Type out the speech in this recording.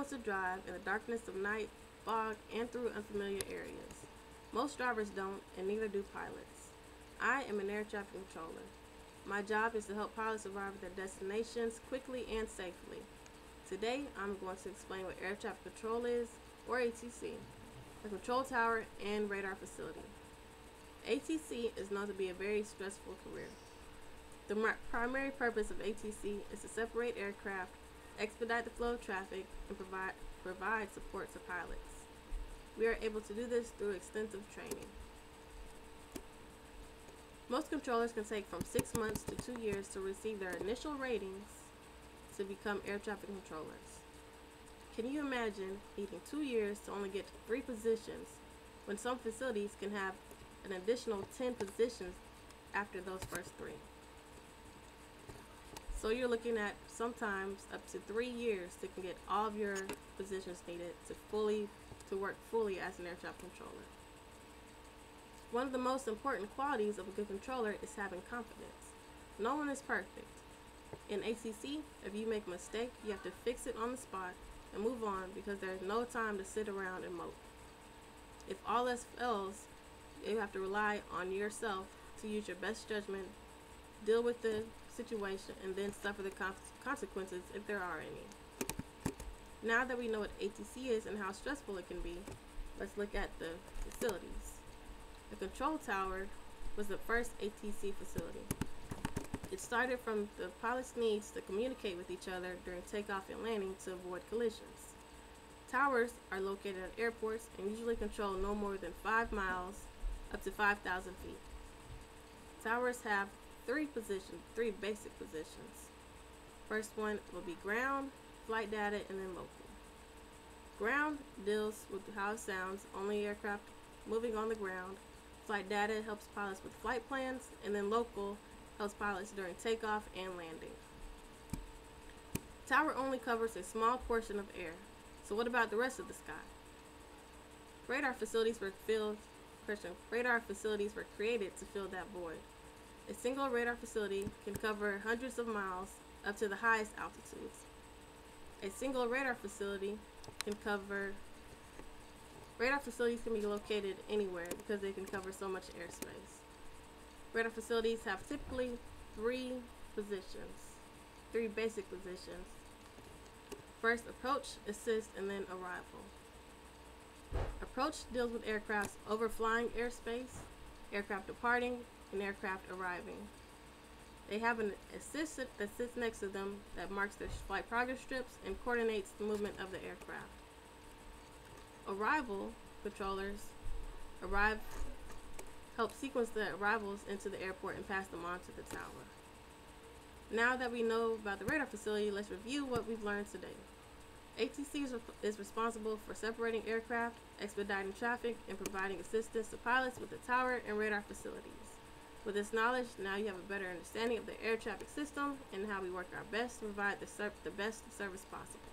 wants to drive in the darkness of night, fog, and through unfamiliar areas? Most drivers don't, and neither do pilots. I am an air traffic controller. My job is to help pilots arrive at their destinations quickly and safely. Today, I'm going to explain what air traffic control is, or ATC, a control tower and radar facility. ATC is known to be a very stressful career. The primary purpose of ATC is to separate aircraft, expedite the flow of traffic, and provide support to pilots. We are able to do this through extensive training. Most controllers can take from 6 months to 2 years to receive their initial ratings to become air traffic controllers. Can you imagine needing 2 years to only get 3 positions when some facilities can have an additional 10 positions after those first 3? So you're looking at sometimes up to 3 years to get all of your positions needed to work fully as an air traffic controller. One of the most important qualities of a good controller is having confidence. No one is perfect. In ATC, if you make a mistake, you have to fix it on the spot and move on because there is no time to sit around and mope. If all else fails, you have to rely on yourself to use your best judgment, deal with the situation, and then suffer the consequences if there are any. Now that we know what ATC is and how stressful it can be, let's look at the facilities. The control tower was the first ATC facility. It started from the pilot's needs to communicate with each other during takeoff and landing to avoid collisions. Towers are located at airports and usually control no more than 5 miles up to 5,000 feet. Towers have 3 basic positions. First one will be ground, flight data, and then local. Ground deals with how it sounds, only aircraft moving on the ground. Flight data helps pilots with flight plans, and then local helps pilots during takeoff and landing. Tower only covers a small portion of air, so what about the rest of the sky? Radar facilities were created to fill that void. A single radar facility can cover hundreds of miles up to the highest altitudes. Radar facilities can be located anywhere because they can cover so much airspace. Radar facilities have typically 3 basic positions. First, approach, assist, and then arrival. Approach deals with aircraft overflying airspace, aircraft departing, and aircraft arriving. They have an assistant that sits next to them that marks their flight progress strips and coordinates the movement of the aircraft. Arrival controllers help sequence the arrivals into the airport and pass them on to the tower. Now that we know about the radar facility, let's review what we've learned today. ATC is responsible for separating aircraft, expediting traffic, and providing assistance to pilots with the tower and radar facilities. With this knowledge, now you have a better understanding of the air traffic system and how we work our best to provide the best service possible.